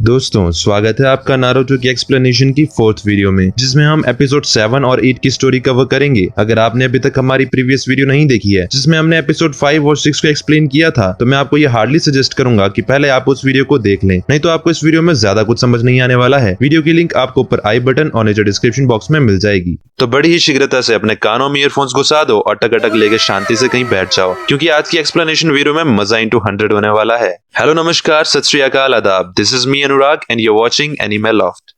दोस्तों स्वागत है आपका नारुतो की एक्सप्लेनेशन की 4th वीडियो में, जिसमें हम एपिसोड 7 और 8 की स्टोरी कवर करेंगे। अगर आपने अभी तक हमारी प्रीवियस वीडियो नहीं देखी है जिसमें हमने एपिसोड 5 और 6 को एक्सप्लेन किया था, तो मैं आपको ये हार्डली सजेस्ट करूंगा कि पहले आप उस वीडियो को देख लें, नहीं तो आपको इस वीडियो में ज्यादा कुछ समझ नहीं आने वाला है। वीडियो की लिंक आपको ऊपर आई बटन और नीचे डिस्क्रिप्शन बॉक्स में मिल जाएगी। तो बड़ी ही शीघ्रता से अपने कानों में ईयरफोन्स घुसा दो और टक लेके शांति से कहीं बैठ जाओ, क्योंकि आज की एक्सप्लेनेशन वीडियो में मजा इंटू 100 होने वाला है। हेलो नमस्कार, सत श्री अकाल, आदाब। This is me Anurag and you are watching anime loft.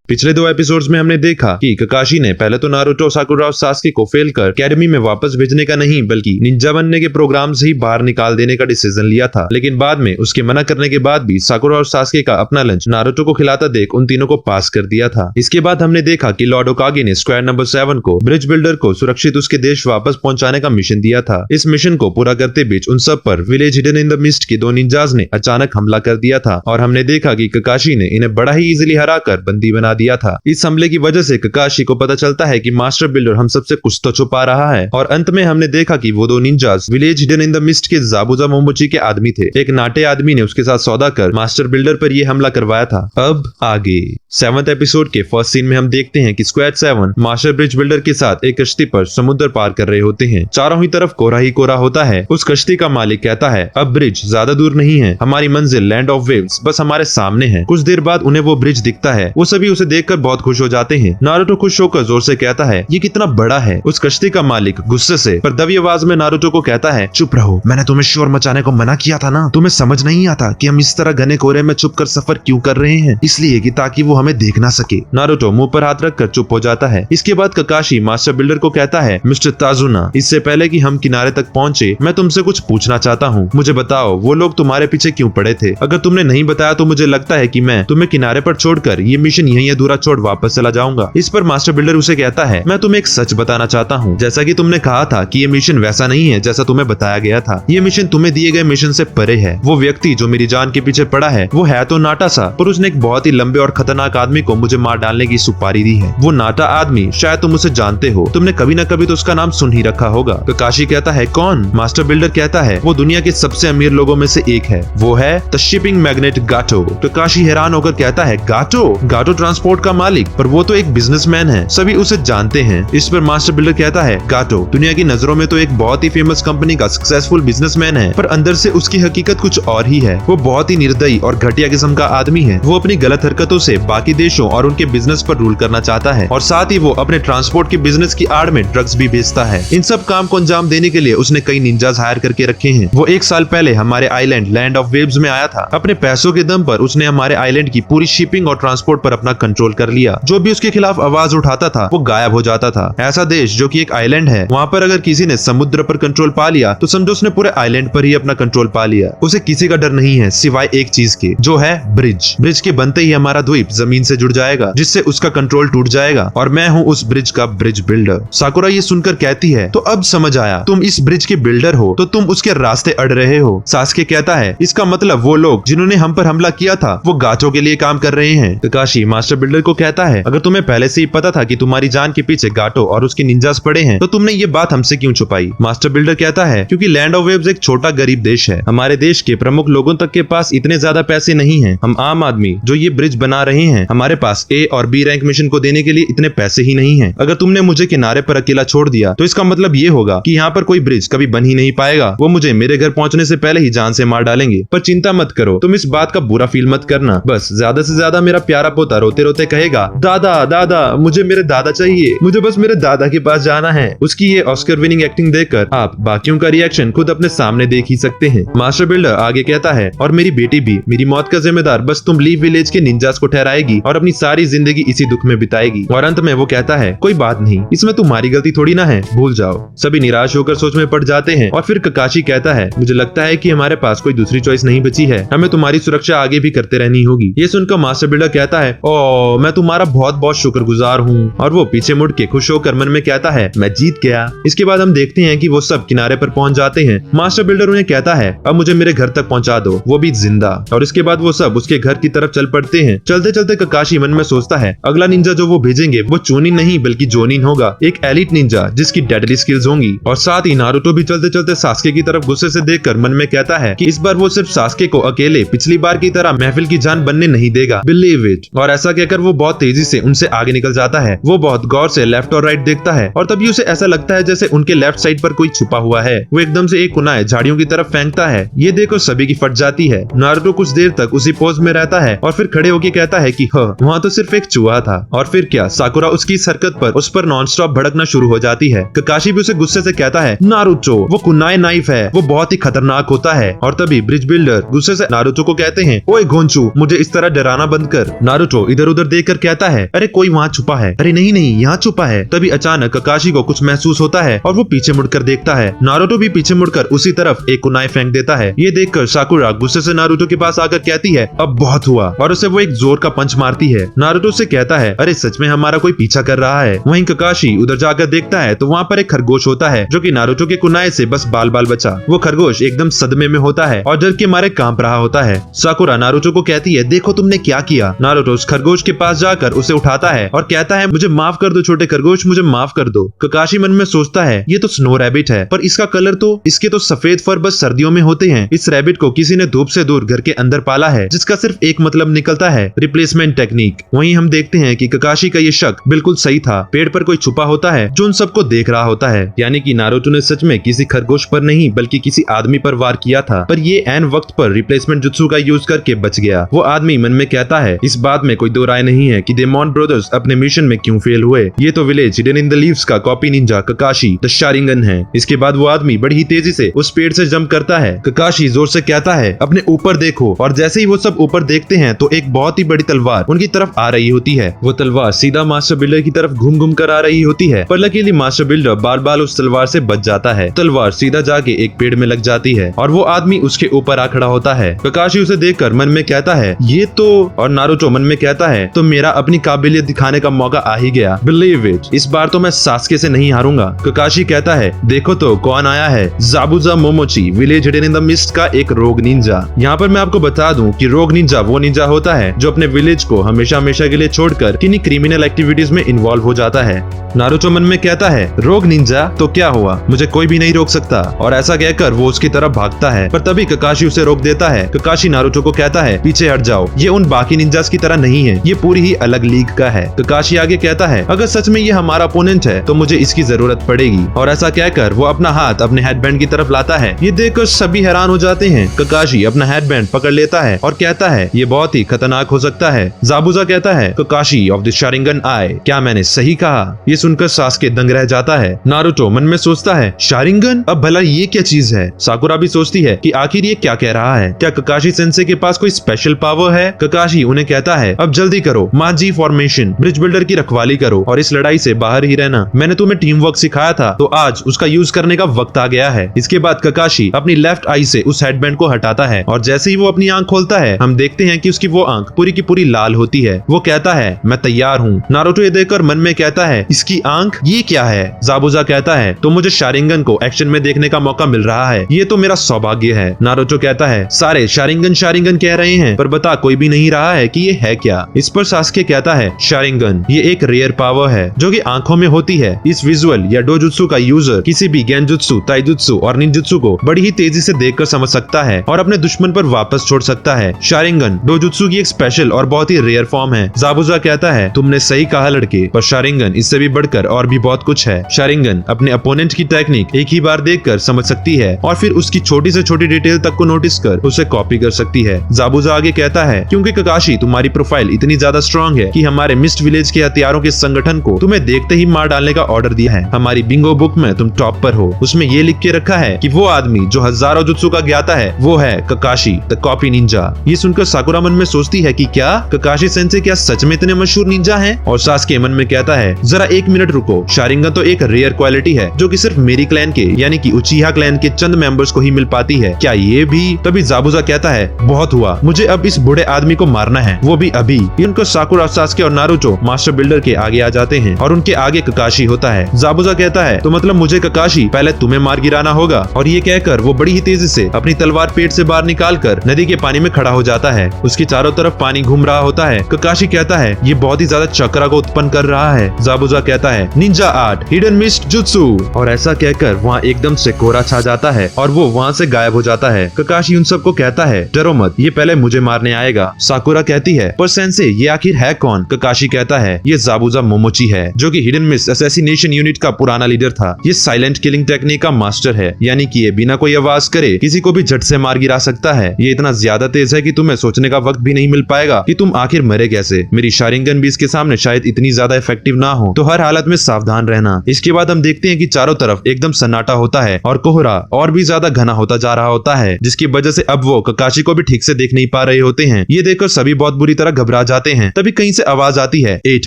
पिछले 2 एपिसोड्स में हमने देखा कि ककाशी ने पहले तो नारुतो साकुरा और सास्के को फेल कर एकेडमी में वापस भेजने का नहीं बल्कि निंजा बनने के प्रोग्राम से ही बाहर निकाल देने का डिसीजन लिया था। लेकिन बाद में उसके मना करने के बाद भी साकुरा और सास्के का अपना लंच नारुतो को खिलाता देख उन तीनों को पास कर दिया था। इसके बाद हमने देखा कि लॉर्ड ओकागे ने स्क्वायर नंबर 7 को ब्रिज बिल्डर को सुरक्षित उसके देश वापस पहुंचाने का मिशन दिया था। इस मिशन को पूरा करते बीच उन सब पर village hidden in the mist के 2 निंजाज ने अचानक हमला कर दिया था और हमने देखा कि ककाशी ने इन्हें बड़ा ही इजीली हराकर बंदी बना दिया था। इस हमले की वजह से ककाशी को पता चलता है कि मास्टर बिल्डर हम सबसे कुछ तो छुपा रहा है और अंत में हमने देखा कि वो 2 ninjas village hidden in the mist के जाबुजा मोमोची के आदमी थे। एक नाटे आदमी ने उसके साथ सौदा कर मास्टर बिल्डर पर ये हमला करवाया था। अब आगे 7th एपिसोड के फर्स्ट सीन में हम देखते हैं कि स्क्वाड 7 मास्टर ब्रिज बिल्डर के साथ एक कश्ती पर समुद्र पार कर रहे होते हैं। चारों ही तरफ कोहरा ही कोहरा होता है। उस कश्ती का मालिक कहता है अब ब्रिज ज्यादा दूर नहीं है, हमारी मंजिल लैंड ऑफ वेव्स बस हमारे सामने है। कुछ देर बाद उन्हें वो ब्रिज दिखता है। वो सभी उसे देखकर बहुत खुश हो जाते हैं। नारुतो खुश होकर जोर से कहता है ये कितना बड़ा है। उस कश्ती का मालिक गुस्से से पर दबी आवाज में नारुतो को कहता है चुप रहो, मैंने तुम्हें शोर मचाने को मना किया था ना। तुम्हें समझ नहीं आता कि हम इस तरह घने कोहरे में छुपकर सफर क्यों कर रहे हैं? इसलिए कि ताकि वो हमें देख ना सके। नारुतो मुंह पर हाथ रखकर चुप हो जाता है। इसके बाद ककाशी मास्टर बिल्डर को कहता है मिस्टर ताजुना, इससे पहले कि हम किनारे तक पहुंचे मैं तुमसे कुछ पूछना चाहता हूँ। मुझे बताओ वो लोग तुम्हारे पीछे क्यों पड़े थे? अगर तुमने नहीं बताया तो मुझे लगता है कि मैं तुम्हें किनारे पर छोड़कर ये मिशन यहीं अधूरा छोड़ वापस चला जाऊंगा। इस पर मास्टर बिल्डर उसे कहता है मैं तुम्हें एक सच बताना चाहता हूँ। जैसा कि तुमने कहा था कि ये मिशन वैसा नहीं है जैसा तुम्हें बताया गया था। ये मिशन तुम्हें दिए गए मिशन से परे है। वो व्यक्ति जो मेरी जान के पीछे पड़ा है वो है तो नाटा सा, पर उसने एक बहुत ही लंबे और खतरनाक आदमी को मुझे मार डालने की सुपारी दी है। वो नाटा आदमी शायद तुम उसे जानते हो, तुमने कभी न कभी तो उसका नाम सुन ही रखा होगा। ककाशी कहता है कौन? मास्टर बिल्डर कहता है वो दुनिया के सबसे अमीर लोगों में से एक है, वो है द शिपिंग मैग्नेट गाटो। ककाशी हैरान होकर कहता है गाटो? गाटो ट्रांसपोर्ट का मालिक? पर वो तो एक बिजनेसमैन है, सभी उसे जानते हैं। इस पर मास्टर बिल्डर कहता है गाटो दुनिया की नजरों में तो एक बहुत ही फेमस कंपनी का सक्सेसफुल बिजनेसमैन है, पर अंदर से उसकी हकीकत कुछ और ही है। वो बहुत ही निर्दयी और घटिया किस्म का आदमी है। वो अपनी गलत हरकतों से बाकी देशों और उनके बिजनेस पर रूल करना चाहता है और साथ ही वो अपने ट्रांसपोर्ट के बिजनेस की आड़ में ड्रग्स भी बेचता है। इन सब काम को अंजाम देने के लिए उसने कई निंजास हायर करके रखे हैं। वो 1 साल पहले हमारे आइलैंड लैंड ऑफ वेव्स में आया था। अपने पैसों के दम पर उसने हमारे आइलैंड की पूरी शिपिंग और ट्रांसपोर्ट पर अपना कंट्रोल कर लिया। जो भी उसके खिलाफ आवाज उठाता था वो गायब हो जाता था। ऐसा देश जो कि एक आइलैंड है, वहाँ पर अगर किसी ने समुद्र पर कंट्रोल पा लिया तो समझो उसने पूरे आइलैंड पर ही अपना कंट्रोल पा लिया। उसे किसी का डर नहीं है सिवाय एक चीज के, जो है ब्रिज। ब्रिज के बनते ही हमारा द्वीप जमीन से जुड़ जाएगा, जिससे उसका कंट्रोल टूट जाएगा और मैं हूँ उस ब्रिज का ब्रिज बिल्डर। साकुरा ये सुनकर कहती है तो अब समझ आया, तुम इस ब्रिज के बिल्डर हो तो तुम उसके रास्ते अड़ रहे हो। सास्के कहता है इसका मतलब वो लोग जिन्होंने हम पर हमला किया था वो गाटो के लिए काम कर रहे हैं। ककाशी मास्टर बिल्डर को कहता है अगर तुम्हें पहले से ही पता था कि तुम्हारी जान के पीछे गाटो और उसके निंजास पड़े हैं तो तुमने ये बात हमसे क्यों छुपाई? मास्टर बिल्डर कहता है क्योंकि लैंड ऑफ वेव्स एक छोटा गरीब देश है। हमारे देश के प्रमुख लोगों तक के पास इतने ज्यादा पैसे नहीं हैं। हम आम आदमी जो ये ब्रिज बना रहे हैं, हमारे पास A और B रैंक मिशन को देने के लिए इतने पैसे ही नहीं हैं। अगर तुमने मुझे किनारे पर अकेला छोड़ दिया तो इसका मतलब ये होगा कि यहाँ पर कोई ब्रिज कभी बन ही नहीं पाएगा। वो मुझे मेरे घर पहुँचने से पहले ही जान से मार डालेंगे। पर चिंता मत करो, तुम इस बात का बुरा फील मत करना। बस ज्यादा से ज्यादा मेरा प्यारा पोता रोते रोते कहेगा दादा दादा मुझे मेरे दादा चाहिए, मुझे बस मेरे दादा के पास जाना है। उसकी ये ऑस्कर विनिंग एक्टिंग देखकर आप बाकियों का रिएक्शन खुद अपने सामने देख ही सकते हैं। मास्टर बिल्डर आगे कहता है और मेरी बेटी भी, मेरी मौत का जिम्मेदार बस तुम लीव विलेज के निंजास को ठहराएगी और अपनी सारी जिंदगी इसी दुख में बिताएगी। और अंत में वो कहता है कोई बात नहीं, इसमें तुम्हारी गलती थोड़ी ना है, भूल जाओ। सभी निराश होकर सोच में पड़ जाते हैं और फिर ककाशी कहता है मुझे लगता है कि हमारे पास कोई दूसरी चॉइस नहीं बची है, हमें तुम्हारी सुरक्षा आगे भी करते रहनी होगी। ये सुनकर मास्टर बिल्डर कहता है ओ ओ मैं तुम्हारा बहुत बहुत शुक्रगुजार हूँ। और वो पीछे मुड़ के खुश होकर मन में कहता है मैं जीत गया। इसके बाद हम देखते हैं कि वो सब किनारे पर पहुंच जाते हैं। मास्टर बिल्डर उन्हें कहता है अब मुझे मेरे घर तक पहुंचा दो, वो भी जिंदा। और इसके बाद वो सब उसके घर की तरफ चल पड़ते हैं। चलते चलते ककाशी मन में सोचता है अगला निंजा जो वो भेजेंगे वो चूनिन नहीं बल्कि जोनिन होगा, एक एलिट निंजा जिसकी डेडली स्किल्स होंगी। और साथ ही नारुतो भी चलते चलते सास्के की तरफ गुस्से से देखकर मन में कहता है कि इस बार वो सिर्फ सास्के को अकेले पिछली बार की तरह महफिल की जान बनने नहीं देगा, बिलीव इट। और ऐसा कहकर वो बहुत तेजी से उनसे आगे निकल जाता है। वो बहुत गौर से लेफ्ट और राइट देखता है और तभी उसे ऐसा लगता है जैसे उनके लेफ्ट साइड पर कोई छुपा हुआ है। वो एकदम से एक कुनाए झाड़ियों की तरफ फेंकता है। ये देखकर सभी की फट जाती है। नारुतो कुछ देर तक उसी पोज में रहता है और फिर खड़े होकर कहता है कि वहाँ तो सिर्फ एक चूहा था। और फिर क्या, साकुरा उसकी इस हरकत पर उस पर नॉन स्टॉप भड़कना शुरू हो जाती है। ककाशी भी उसे गुस्से से कहता है नारुतो वो कुनाए नाइफ है, वो बहुत ही खतरनाक होता है। और तभी ब्रिज बिल्डर गुस्से से नारुतो को कहते हैं ओए गोंचू मुझे इस तरह डराना बंद कर। नारुतो इधर उधर देखकर कहता है अरे कोई वहाँ छुपा है, अरे नहीं नहीं यहाँ छुपा है। तभी अचानक ककाशी को कुछ महसूस होता है और वो पीछे मुड़कर देखता है। नारुतो भी पीछे मुड़कर उसी तरफ एक कुनाई फेंक देता है। ये देखकर साकुरा गुस्से से नारुतो के पास आकर कहती है अब बहुत हुआ, और उसे वो एक जोर का पंच मारती है। नारुतो से कहता है अरे सच में हमारा कोई पीछा कर रहा है। वहीं ककाशी उधर जाकर देखता है तो वहाँ पर एक खरगोश होता है जो कि नारुतो के कुनाए से बस बाल बाल बचा। वो खरगोश एकदम सदमे में होता है और डर के मारे कांप रहा होता है। साकुरा नारुतो को कहती है देखो तुमने क्या किया। नारुतो उस खरगोश के पास जाकर उसे उठाता है और कहता है मुझे माफ कर दो छोटे खरगोश, मुझे माफ कर दो। ककाशी मन में सोचता है ये तो स्नो रैबिट है, पर इसका कलर तो, इसके तो सफेद फर बस सर्दियों में होते हैं। इस रैबिट को किसी ने धूप से दूर घर के अंदर पाला है, जिसका सिर्फ एक मतलब निकलता है रिप्लेसमेंट टेक्निक। वहीं हम देखते हैं कि ककाशी का ये शक बिल्कुल सही था। पेड़ पर कोई छुपा होता है जो उन सबको देख रहा होता है। यानी कि नारुतो ने सच में किसी खरगोश पर नहीं बल्कि किसी आदमी पर वार किया था, पर ये ऐन वक्त पर रिप्लेसमेंट जुत्सु का यूज करके बच गया। वो आदमी मन में कहता है इस बात में कोई दो राय नहीं है कि डेमोन ब्रदर्स अपने मिशन में क्यों फेल हुए। ये तो village hidden in the leaves का copy ninja Kakashi the Sharingan है। इसके बाद वो आदमी बड़ी ही तेजी से उस पेड़ से जंप करता है। ककाशी जोर से कहता है अपने ऊपर देखो, और जैसे ही वो सब ऊपर देखते हैं तो एक बहुत ही बड़ी तलवार उनकी तरफ आ रही होती है। वो तलवार सीधा मास्टर बिल्डर की तरफ घूम घूम कर आ रही होती है, पर लकीली मास्टर बिल्डर बार बार उस तलवार से बच जाता है। तलवार सीधा जाके एक पेड़ में लग जाती है और वो आदमी उसके ऊपर आ खड़ा होता है। ककाशी उसे देखकर मन में कहता है ये तो, और नारुतो मन में कहता है तो मेरा अपनी काबिलियत दिखाने का मौका आ ही गया, बिलीव इट। इस बार तो मैं सास्के से नहीं हारूंगा। ककाशी कहता है देखो तो कौन आया है, Zabuza Momochi village hidden in the mist का एक रोग निंजा। यहाँ पर मैं आपको बता दूं कि रोग निंजा वो निंजा होता है जो अपने विलेज को हमेशा हमेशा के लिए छोड़कर किन्हीं क्रिमिनल एक्टिविटीज में इन्वॉल्व हो जाता है। नारुतो मन में कहता है रोग निंजा तो क्या हुआ, मुझे कोई भी नहीं रोक सकता। और ऐसा कहकर वो उसकी तरफ भागता है, पर तभी ककाशी उसे रोक देता है। ककाशी नारुतो को कहता है पीछे हट जाओ, ये उन बाकी निंजास की तरह नहीं है, ये पूरी ही अलग लीग का है। ककाशी आगे कहता है अगर सच में ये हमारा अपोनेंट है तो मुझे इसकी जरूरत पड़ेगी। और ऐसा कहकर वो अपना हाथ अपने हेडबैंड की तरफ लाता है। ये देखकर सभी हैरान हो जाते हैं। ककाशी अपना हेडबैंड पकड़ लेता है और कहता है ये बहुत ही खतरनाक हो सकता है। जाबुजा कहता है ककाशी ऑफ द शारिंगन आई, क्या मैंने सही कहा? ये सुनकर सास्के दंग रह जाता है। नारुतो मन में सोचता है शारिंगन, अब भला ये क्या चीज है? साकुरा भी सोचती है कि आखिर ये क्या कह रहा है, क्या ककाशी सेंसे के पास कोई स्पेशल पावर है? ककाशी उन्हें कहता है अब जल्दी करो, माजी फॉर्मेशन, ब्रिज बिल्डर की रखवाली करो और इस लड़ाई से बाहर ही रहना। मैंने तुम्हें टीम वर्क सिखाया था तो आज उसका यूज करने का वक्त आ गया है। इसके बाद ककाशी अपनी लेफ्ट आई से उस हेडबैंड को हटाता है और जैसे ही वो अपनी आंख खोलता है हम देखते हैं कि उसकी वो आंख पूरी की पूरी लाल होती है। वो कहता है मैं तैयार हूँ। नारुतो ये देखकर मन में कहता है इसकी आंख, ये क्या है? जाबुजा कहता है तो मुझे शारिंगन को एक्शन में देखने का मौका मिल रहा है, ये तो मेरा सौभाग्य है। नारुतो कहता है सारे शारिंगन शारिंगन कह रहे हैं पर बता कोई भी नहीं रहा है कि ये है क्या। इस पर सास्के कहता है शारिंगन ये एक रेयर पावर है जो कि आंखों में होती है। इस विजुअल या डोजुत्सु का यूजर किसी भी गेंजुत्सु, ताइजुत्सु और निंजुत्सु को बड़ी ही तेजी से देखकर समझ सकता है और अपने दुश्मन पर वापस छोड़ सकता है। शारिंगन डोजुत्सु की एक स्पेशल और बहुत ही रेयर फॉर्म है। जाबुजा कहता है तुमने सही कहा लड़के, पर शारिंगन इससे भी बढ़कर और भी बहुत कुछ है। शारिंगन अपने अपोनेंट की टेक्निक एक ही बार देखकर समझ सकती है और फिर उसकी छोटी से छोटी डिटेल तक को नोटिस कर उसे कॉपी कर सकती है। जाबुजा आगे कहता है क्योंकि ककाशी तुम्हारी प्रोफाइल इतनी ज्यादा स्ट्रॉन्ग है कि हमारे मिस्ट विलेज के हथियारों के संगठन को तुम्हें देखते ही मार डालने का ऑर्डर दिया है। हमारी बिंगो बुक में तुम टॉप पर हो, उसमें ये लिख के रखा है कि वो आदमी जो हजारों जुत्सु का ज्ञाता है वो है ककाशी द कॉपी निंजा। ये सुनकर साकुरा मन में सोचती है कि क्या ककाशी सेंसे क्या सच में इतने मशहूर निंजा हैं? और सास्के मन में कहता है जरा एक मिनट रुको, शारिंगन तो एक रेयर क्वालिटी है जो कि सिर्फ मेरी क्लैन के यानी कि उचिहा क्लैन के चंद मेंबर्स को ही मिल पाती है, क्या ये भी? तभी जाबुजा कहता है बहुत हुआ, मुझे अब इस बूढ़े आदमी को मारना है, वो भी अभी। ये सुनकर साकुरा, सास्के और नारुतो मास्टर बिल्डर के आगे आ जाते हैं और उनके आगे ककाशी होता है। जाबुजा कहता है, तो मतलब मुझे ककाशी पहले तुम्हें मार गिराना होगा। और ये कहकर वो बड़ी ही तेजी से अपनी तलवार पेट से बाहर निकालकर नदी के पानी में खड़ा हो जाता है। उसकी चारों तरफ पानी घूम रहा होता है। ककाशी कहता है, ये बहुत ही ज्यादा चक्रा को उत्पन्न कर रहा है। जाबुजा कहता है, Ninja art, hidden mist jutsu. और ऐसा कहकर वहाँ एकदम से कोहरा छा जाता है और वो वहाँ से गायब हो जाता है। ककाशी उन सबको कहता है, डरो मत, ये पहले मुझे मारने आएगा। साकुरा कहती है, पर सेंसे ये आखिर है कौन? ककाशी कहता है, ये जाबुजा मोमोची है, जो कि हिडन मिस्ट असैसिनेशन यूनिट का पुराना लीडर था। ये साइलेंट किलिंग टेक्निक का मास्टर है, यानी कि ये बिना कोई आवाज करे किसी को भी झट से मार गिरा सकता है। ये इतना ज्यादा तेज है कि तुम्हें सोचने का वक्त भी नहीं मिल पाएगा कि तुम आखिर मरे कैसे। मेरी शारिंगन भी इसके सामने शायद इतनी ज्यादा इफेक्टिव ना हो, तो हर हालत में सावधान रहना। इसके बाद हम देखते हैं कि चारों तरफ एकदम सन्नाटा होता है और कोहरा और भी ज्यादा घना होता जा रहा होता है, जिसकी वजह से अब वो ककाशी को भी ठीक से देख नहीं पा रहे होते हैं। ये देखकर सभी बहुत बुरी तरह घबरा जाते हैं। तभी कहीं से आवाज आती है, 8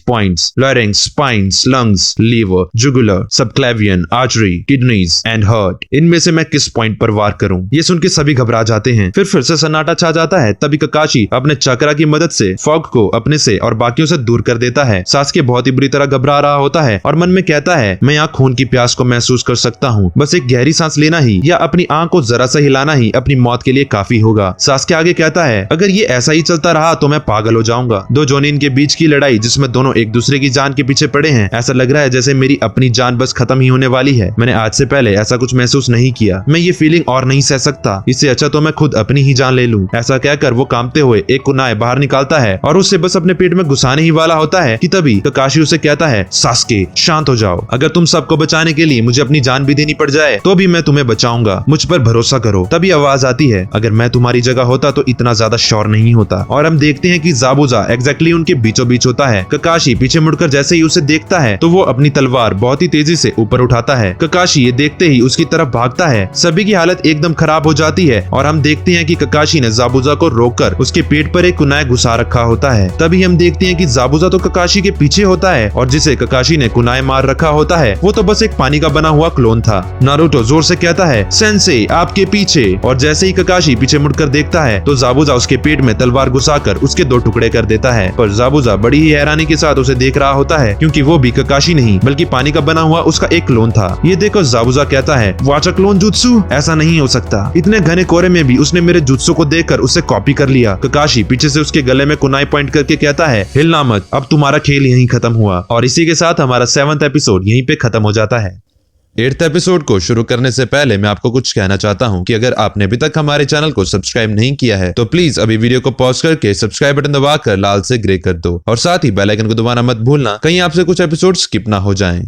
points, larynx, spines, lungs, liver, jugular, subclavian, artery, kidneys and heart. इनमें से मैं किस पॉइंट पर वार करूं? ये सुन के सभी घबरा जाते हैं। फिर से सन्नाटा छा जाता है। तभी ककाशी अपने चक्रा की मदद से फॉग को अपने से और बाकियों से दूर कर देता है। सास्के बहुत ही बुरी तरह घबरा रहा होता है और मन में कहता है, मैं यहाँ खून की प्यास को महसूस कर सकता हूँ। बस एक गहरी सांस लेना ही या अपनी आंख को जरा सा हिलाना ही अपनी मौत के लिए काफी होगा। सास्के आगे कहता है, अगर ये ऐसा ही चलता रहा तो मैं पागल हो जाऊंगा। दो जोनिन के बीच की लड़ाई जिसमें दोनों एक दूसरे की जान के पीछे पड़े हैं, ऐसा लग रहा है जैसे मेरी अपनी जान बस खत्म ही होने वाली है। मैंने आज से पहले ऐसा कुछ महसूस नहीं किया। मैं ये फीलिंग और नहीं सह सकता। इससे अच्छा तो मैं खुद अपनी ही जान ले लूं। ऐसा कहकर वो कांपते हुए एक कुनाए बाहर निकालता है और उससे बस अपने पेट में घुसाने ही वाला होता है कि तभी ककाशी उसे कहता है, सास्के शांत हो जाओ। अगर तुम सबको बचाने के लिए मुझे अपनी जान भी देनी पड़ जाए तो भी मैं तुम्हें बचाऊंगा। मुझ पर भरोसा करो। तभी आवाज आती है, अगर मैं तुम्हारी जगह होता तो इतना ज्यादा श्योर नहीं होता। और हम देखते हैं कि जाबुजा एग्जैक्टली उनके बीचों बीच होता है। ककाशी पीछे मुड़कर जैसे ही उसे देखता है तो वो अपनी तलवार बहुत ही तेजी से ऊपर उठाता है। ककाशी ये देखते ही उसकी तरफ भागता है। सभी की हालत एकदम खराब हो जाती है और हम देखते हैं कि ककाशी ने जाबुजा को रोककर उसके पेट पर एक कुनाए घुसा रखा होता है। तभी हम देखते हैं कि जाबुजा तो ककाशी के पीछे होता है और जिसे ककाशी ने कुनाए मार रखा होता है वो तो बस एक पानी का बना हुआ क्लोन था। नारुतो जोर से कहता है, सेंसे आपके पीछे। और जैसे ही ककाशी पीछे मुड़कर देखता है तो जाबुजा उसके पेट में तलवार घुसाकर उसके 2 टुकड़े कर देता है। पर जाबुजा बड़ी ही हैरानी के साथ उसे देख रहा होता है, क्योंकि वो भी ककाशी नहीं बल्कि पानी का बना हुआ उसका एक क्लोन था। ये देखो जाबुजा कहता है, वाचा क्लोन जुत्सु, ऐसा नहीं हो सकता। इतने घने कोहरे में भी उसने मेरे जुत्सु को देखकर उसे कॉपी कर लिया। ककाशी पीछे से उसके गले में कुनाई पॉइंट करके कहता है, हिलना मत, अब तुम्हारा खेल यहीं खत्म हुआ। और इसी के साथ हमारा 7वां एपिसोड यहीं पे खत्म हो जाता है। 8th एपिसोड को शुरू करने से पहले मैं आपको कुछ कहना चाहता हूं कि अगर आपने अभी तक हमारे चैनल को सब्सक्राइब नहीं किया है तो प्लीज अभी वीडियो को पॉज करके सब्सक्राइब बटन दबाकर लाल से ग्रे कर दो और साथ ही बेल आइकन को दबाना मत भूलना, कहीं आपसे कुछ एपिसोड स्किप ना हो जाएं।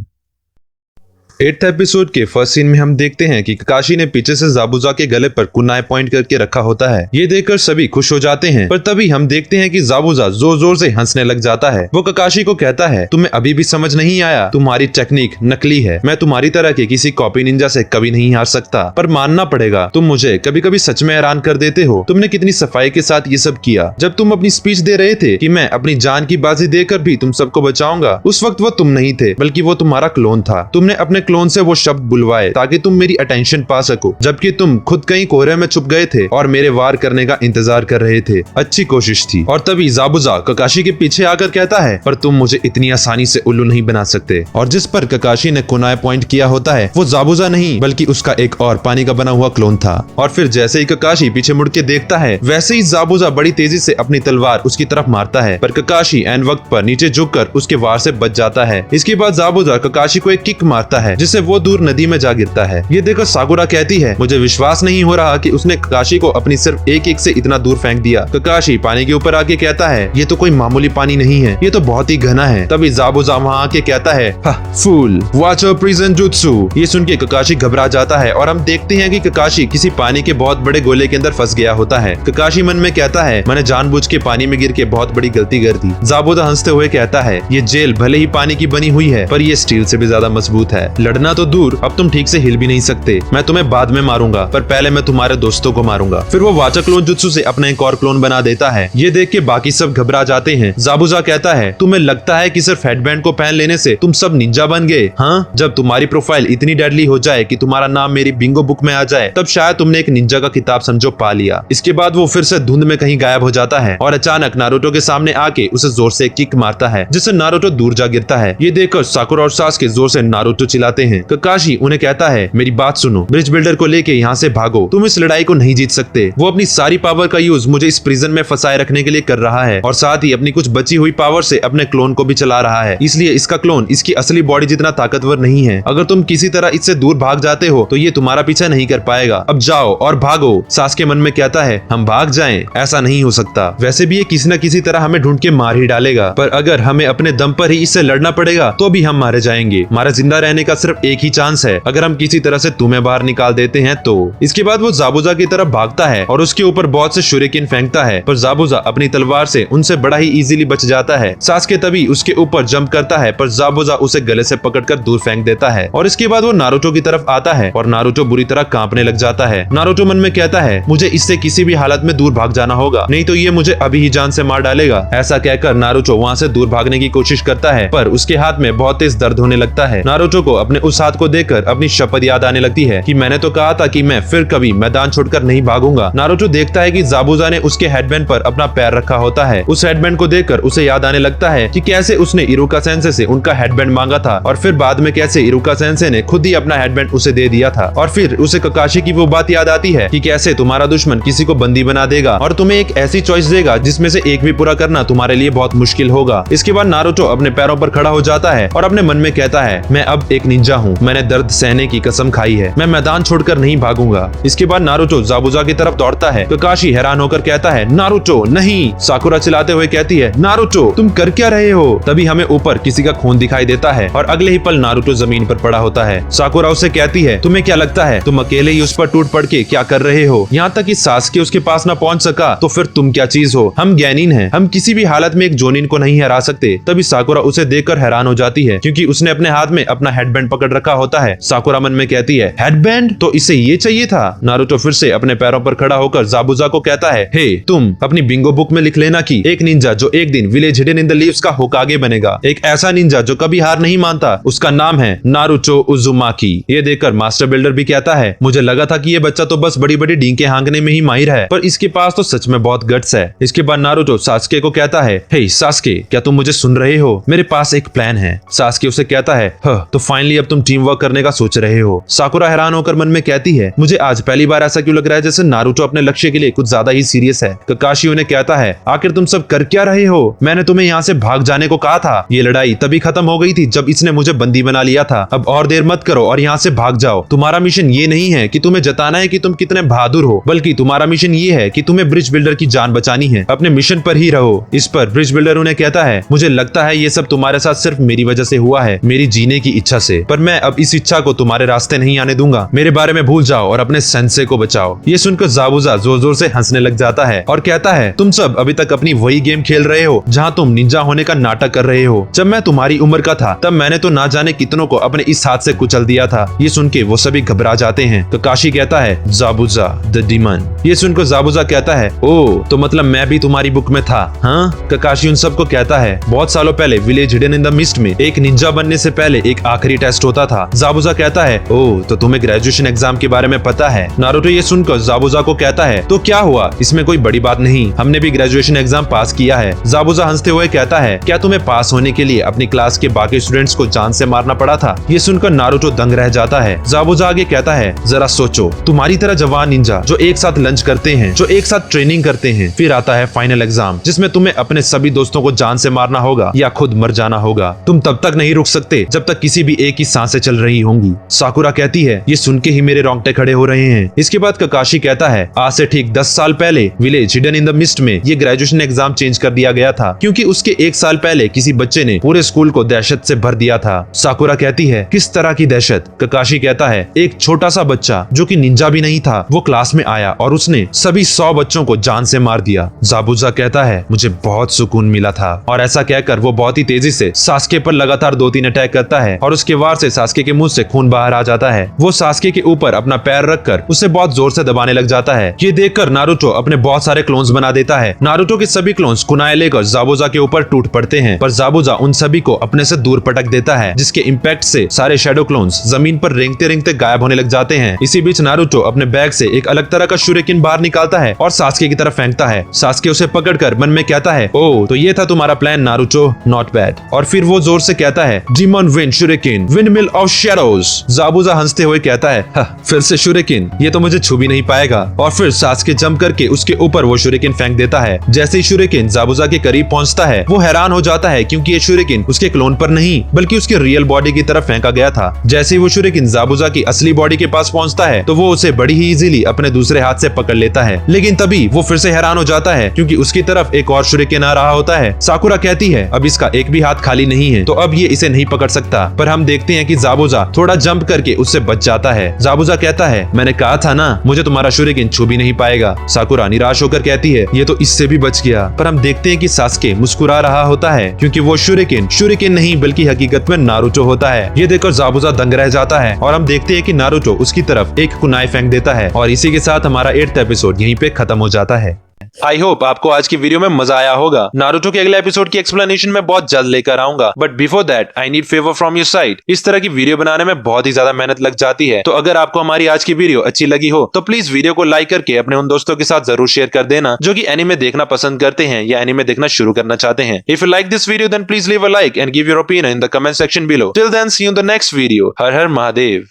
8th एपिसोड के फर्स्ट सीन में हम देखते हैं कि ककाशी ने पीछे से जाबुजा के गले पर कुनाए पॉइंट करके रखा होता है। ये देखकर सभी खुश हो जाते हैं, पर तभी हम देखते हैं कि जाबुजा जोर जोर से हंसने लग जाता है। वो ककाशी को कहता है, तुम्हें अभी भी समझ नहीं आया, तुम्हारी टेक्निक नकली है। मैं तुम्हारी तरह के किसी कॉपी निंजा से कभी नहीं हार सकता, पर मानना पड़ेगा तुम मुझे कभी कभी सच में हैरान कर देते हो। तुमने कितनी सफाई के साथ ये सब किया। जब तुम अपनी स्पीच दे रहे थे कि मैं अपनी जान की बाजी देकर भी तुम सबको बचाऊंगा, उस वक्त वो तुम नहीं थे बल्कि वो तुम्हारा क्लोन था। तुमने अपने क्लोन से वो शब्द बुलवाए ताकि तुम मेरी अटेंशन पा सको, जबकि तुम खुद कहीं कोहरे में छुप गए थे और मेरे वार करने का इंतजार कर रहे थे। अच्छी कोशिश थी। और तभी जाबुजा ककाशी के पीछे आकर कहता है, पर तुम मुझे इतनी आसानी से उल्लू नहीं बना सकते। और जिस पर ककाशी ने कुनाए पॉइंट किया होता है वो जाबुजा नहीं बल्कि उसका एक और पानी का बना हुआ क्लोन था। और फिर जैसे ही ककाशी पीछे मुड़ के देखता है वैसे ही जाबुजा बड़ी तेजी से अपनी तलवार उसकी तरफ मारता है, पर ककाशी एन वक्त पर नीचे झुककर उसके वार से बच जाता है। इसके बाद जाबुजा ककाशी को एक किक मारता है जिससे वो दूर नदी में जा गिरता है। ये देखकर साकुरा कहती है, मुझे विश्वास नहीं हो रहा कि उसने ककाशी को अपनी सिर्फ एक से इतना दूर फेंक दिया। ककाशी पानी के ऊपर आके कहता है, ये तो कोई मामूली पानी नहीं है, ये तो बहुत ही घना है। तभी जाबुजा वहाँ आके कहता है, फूल, वॉच योर प्रिजन जुत्सु। ये सुन के ककाशी घबरा जाता है और हम देखते हैं कि ककाशी किसी पानी के बहुत बड़े गोले के अंदर फंस गया होता है। ककाशी मन में कहता है, मैंने जानबूझ के पानी में गिर के बहुत बड़ी गलती कर दी। जाबुजा हंसते हुए कहता है, ये जेल भले ही पानी की बनी हुई है पर ये स्टील से भी ज्यादा मजबूत है, लड़ना तो दूर, अब तुम ठीक से हिल भी नहीं सकते। मैं तुम्हें बाद में मारूंगा, पर पहले मैं तुम्हारे दोस्तों को मारूंगा। फिर वो वाचा क्लोन जुत्सु से अपना एक और क्लोन बना देता है। ये देख के बाकी सब घबरा जाते हैं। जाबुजा कहता है, तुम्हें लगता है कि सिर्फ हेडबैंड को पहन लेने से तुम सब निंजा बन गए? हाँ, जब तुम्हारी प्रोफाइल इतनी डेडली हो जाए कि तुम्हारा नाम मेरी बिंगो बुक में आ जाए, तब शायद तुमने एक निंजा का खिताब समझो पा लिया। इसके बाद वो फिर से धुंध में कहीं गायब हो जाता है और अचानक नारुतो के सामने आके उसे जोर से किक मारता है, जिससे नारुतो दूर जा गिरता है। ये देखकर साकुरा और सासके जोर से नारुतो चिल्लाते हैं। ककाशी उन्हें कहता है, मेरी बात सुनो, ब्रिज बिल्डर को लेके यहाँ से भागो, तुम इस लड़ाई को नहीं जीत सकते। वो अपनी सारी पावर का यूज मुझे इस प्रिजन में फंसाए रखने के लिए कर रहा है और साथ ही अपनी कुछ बची हुई पावर से अपने क्लोन को भी चला रहा है। इसलिए इसका क्लोन इसकी असली बॉडी जितना ताकतवर नहीं है। अगर तुम किसी तरह इससे दूर भाग जाते हो तो ये तुम्हारा पीछा नहीं कर पाएगा। अब जाओ और भागो। सासके मन में कहता है, हम भाग जाएं? ऐसा नहीं हो सकता। वैसे भी ये किसी न किसी तरह हमें ढूंढ के मार ही डालेगा, पर अगर हमें अपने दम पर ही इससे लड़ना पड़ेगा तो भी हम मारे जाएंगे। हमारा जिंदा रहने का सिर्फ एक ही चांस है, अगर हम किसी तरह से तुम्हें बाहर निकाल देते हैं तो। इसके बाद वो जाबुजा की तरफ भागता है और उसके ऊपर बहुत से शुरिकेन फेंकता है, पर जाबुजा अपनी तलवार से उनसे बड़ा ही इजीली बच जाता है। सासके तभी उसके ऊपर जंप करता है, पर जाबुजा उसे गले से पकड़कर दूर फेंक देता है। और इसके बाद वो नारुतो की तरफ आता है और नारुतो बुरी तरह कांपने लग जाता है। नारुतो मन में कहता है, मुझे इससे किसी भी हालत में दूर भाग जाना होगा, नहीं तो ये मुझे अभी ही जान से मार डालेगा। ऐसा कहकर नारुतो वहाँ से दूर भागने की कोशिश करता है, पर उसके हाथ में बहुत तेज दर्द होने लगता है। नारुतो को अपने उस हाथ को देखकर अपनी शपथ याद आने लगती है कि मैंने तो कहा था कि मैं फिर कभी मैदान छोड़कर नहीं भागूंगा। नारुतो देखता है कि जाबुजा ने उसके हेडबैंड पर अपना पैर रखा होता है। उस हेडबैंड को देखकर उसे याद आने लगता है कि कैसे उसने इरुका सेंसे से उनका हेडबैंड मांगा था और फिर बाद में कैसे इरुका सेंसे ने खुद ही अपना हेडबैंड उसे दे दिया था। और फिर उसे ककाशी की वो बात याद आती है कि कैसे तुम्हारा दुश्मन किसी को बंदी बना देगा और तुम्हें एक ऐसी चॉइस देगा जिसमें से एक भी पूरा करना तुम्हारे लिए बहुत मुश्किल होगा। इसके बाद नारुतो अपने पैरों पर खड़ा हो जाता है और अपने मन में कहता है, मैं अब एक निंजा हूँ, मैंने दर्द सहने की कसम खाई है, मैं मैदान छोड़कर नहीं भागूंगा। इसके बाद नारुतो जाबुजा की तरफ दौड़ता है। ककाशी हैरान होकर कहता है, नारुतो नहीं। साकुरा चिल्लाते हुए कहती है, नारुतो तुम कर क्या रहे हो? तभी हमें ऊपर किसी का खून दिखाई देता है और अगले ही पल नारुतो जमीन पर पड़ा होता है। साकुरा उसे कहती है, तुम्हें क्या लगता है तुम अकेले ही उस पर टूट पड़ के क्या कर रहे हो? यहाँ तक कि सासके उसके पास न पहुँच सका तो फिर तुम क्या चीज हो? हम ज्ञानीन हैं, हम किसी भी हालत में एक जोनिन को नहीं हरा सकते। तभी साकुरा उसे देखकर हैरान हो जाती है क्योंकि उसने अपने हाथ में अपना हेडबैंड पकड़ रखा होता है। साकुरा मन में कहती है, हेडबैंड? तो इसे ये चाहिए था। नारुतो फिर से अपने पैरों पर खड़ा होकर जाबुजा को कहता है, हे तुम अपनी बिंगो बुक में लिख लेना कि एक निंजा जो एक दिन village hidden in the leaves का होकागे बनेगा, एक ऐसा निंजा जो कभी हार नहीं मानता, उसका नाम है नारुतो उजुमाकी। ये देखकर मास्टर बिल्डर भी कहता है, मुझे लगा था कि ये बच्चा तो बस बड़ी बड़ी डींके हाँकने में ही माहिर है, पर इसके पास तो सच में बहुत गट्स है। इसके बाद नारुतो सासके को कहता है, हे सासके, क्या तुम मुझे सुन रहे हो? मेरे पास एक प्लान है। सासके उसे कहता है, तो फाइनली अब तुम टीम वर्क करने का सोच रहे हो। साकुरा हैरान होकर मन में कहती है, मुझे आज पहली बार ऐसा क्यों लग रहा है जैसे नारुतो अपने लक्ष्य के लिए कुछ ज्यादा ही सीरियस है। ककाशी उन्हें कहता है, आखिर तुम सब कर क्या रहे हो? मैंने तुम्हें यहाँ से भाग जाने को कहा था। ये लड़ाई तभी खत्म हो गई थी जब इसने मुझे बंदी बना लिया था। अब और देर मत करो और यहाँ से भाग जाओ। तुम्हारा मिशन ये नहीं है कि तुम्हें जताना है कि तुम कितने बहादुर हो, बल्कि तुम्हारा मिशन ये है कि तुम्हें ब्रिज बिल्डर की जान बचानी है। अपने मिशन पर ही रहो। इस पर ब्रिज बिल्डर उन्हें कहता है, मुझे लगता है ये सब तुम्हारे साथ सिर्फ मेरी वजह से हुआ है, मेरी जीने की इच्छा से, पर मैं अब इस इच्छा को तुम्हारे रास्ते नहीं आने दूंगा। मेरे बारे में भूल जाओ और अपने सेंसे को बचाओ। ये सुनकर जाबुजा जोर जोर से हंसने लग जाता है और कहता है, तुम सब अभी तक अपनी वही गेम खेल रहे हो जहाँ तुम निंजा होने का नाटक कर रहे हो। जब मैं तुम्हारी उम्र का था तब मैंने तो ना जाने कितनों को अपने इस हाथ से कुचल दिया था। ये सुन के वो सभी घबरा जाते हैं। ककाशी कहता है, जाबुजा द डीमन। ये सुनकर जाबुजा कहता है, ओ तो मतलब मैं भी तुम्हारी बुक में था? हाँ। ककाशी उन सबको कहता है, बहुत सालों पहले village hidden in the mist में एक निंजा बनने से पहले एक आखिरी टेस्ट होता था। जाबुजा कहता है, ओ तो तुम्हें ग्रेजुएशन एग्जाम के बारे में पता है? नारुतो ये सुनकर जाबुजा को कहता है, तो क्या हुआ, इसमें कोई बड़ी बात नहीं, हमने भी ग्रेजुएशन एग्जाम पास किया है। जाबुजा हंसते हुए कहता है, क्या तुम्हें पास होने के लिए अपनी क्लास के बाकी स्टूडेंट्स को जान से मारना पड़ा था? ये सुनकर नारुतो दंग रह जाता है। जाबुजा आगे कहता है, जरा सोचो, तुम्हारी तरह जवान निंजा जो एक साथ लंच करते हैं, जो एक साथ ट्रेनिंग करते हैं, फिर आता है फाइनल एग्जाम जिसमें तुम्हें अपने सभी दोस्तों को जान से मारना होगा या खुद मर जाना होगा। तुम तब तक नहीं रुक सकते जब तक किसी भी एक की सांसें चल रही होंगी। साकुरा कहती है, ये सुन के ही मेरे रोंगटे खड़े हो रहे हैं। इसके बाद ककाशी कहता है, आज से ठीक 10 साल पहले village hidden in the mist में ये ग्रेजुएशन एग्जाम चेंज कर दिया गया था क्योंकि उसके 1 साल पहले किसी बच्चे ने पूरे स्कूल को दहशत से भर दिया था। साकुरा कहती है, किस तरह की दहशत? ककाशी कहता है, एक छोटा सा बच्चा जो कि निंजा भी नहीं था, वो क्लास में आया और उसने सभी 100 बच्चों को जान से मार दिया। जाबुजा कहता है, मुझे बहुत सुकून मिला था। और ऐसा कहकर वो बहुत ही तेजी से सासके पर लगातार 2-3 अटैक करता है और उसके बाद बार से सास्के के मुंह से खून बाहर आ जाता है। वो सास्के के ऊपर अपना पैर रखकर उसे बहुत जोर से दबाने लग जाता है। ये देखकर नारुतो अपने बहुत सारे क्लोन्स बना देता है। नारुतो के सभी क्लोन्स कुनाए लेकर ज़ाबुज़ा के ऊपर टूट पड़ते हैं, पर ज़ाबुज़ा उन सभी को अपने से दूर पटक देता है, जिसके इम्पैक्ट से सारे शैडो क्लोन्स जमीन पर रेंगते रेंगते गायब होने लग जाते हैं। इसी बीच नारुतो अपने बैग से एक अलग तरह का शूरिकेन बाहर निकालता है और सास्के की तरफ फेंकता है। सास्के उसे पकड़कर मन में कहता है, ओह तो ये था तुम्हारा प्लान नारुतो, नॉट बैड। और फिर वो जोर से कहता है, demon wind shuriken, windmill of shadows. Zabuza हंसते हुए कहता है, फिर से शूरिकेन, ये तो मुझे छू भी नहीं पाएगा। और फिर सास्के जंप करके उसके ऊपर वो शूरिकेन फेंक देता है। जैसे ही शूरिकेन ज़ाबुज़ा के करीब पहुंचता है, वो हैरान हो जाता है क्योंकि ये शूरिकेन उसके क्लोन पर नहीं बल्कि उसके रियल बॉडी की तरफ फेंका गया था। जैसे ही वो शूरिकेन ज़ाबुज़ा की असली बॉडी के पास पहुंचता है तो वो उसे बड़ी ही इजीली अपने दूसरे हाथ से पकड़ लेता है। लेकिन तभी वो फिर से हैरान हो जाता है क्योंकि उसकी तरफ एक और शूरिकेन आ रहा होता है। साकुरा कहती है, अब इसका एक भी हाथ खाली नहीं है, तो अब ये इसे नहीं पकड़ सकता। पर हम देखते हैं कि ज़ाबुज़ा थोड़ा जंप करके उससे बच जाता है। ज़ाबुज़ा कहता है, मैंने कहा था ना, मुझे तुम्हारा शूरिकेन छू भी नहीं पाएगा। साकुरा निराश होकर कहती है, ये तो इससे भी बच गया। पर हम देखते हैं कि सास्के मुस्कुरा रहा होता है क्योंकि वो शूरिकेन नहीं बल्कि हकीकत में नारुतो होता है। ये देखकर ज़ाबुज़ा दंग रह जाता है और हम देखते हैं कि नारुतो उसकी तरफ एक कुनाई फेंक देता है। और इसी के साथ हमारा 8th एपिसोड यहीं पे खत्म हो जाता है। आई होप आपको आज की वीडियो में मजा आया होगा। नारुतो के अगले एपिसोड की एक्सप्लेनेशन मैं बहुत जल्द लेकर आऊंगा, but before that I need favour from your side. इस तरह की वीडियो बनाने में बहुत ही ज्यादा मेहनत लग जाती है, तो अगर आपको हमारी आज की वीडियो अच्छी लगी हो तो प्लीज वीडियो को लाइक करके अपने उन दोस्तों के साथ जरूर शेयर कर देना जो कि एनिमे देखना पसंद करते हैं या एनिमे देखना शुरू करना चाहते हैं। If you like this video then please leave a like and give your opinion in the comment section below. Till then see you in the next video. हर हर महादेव।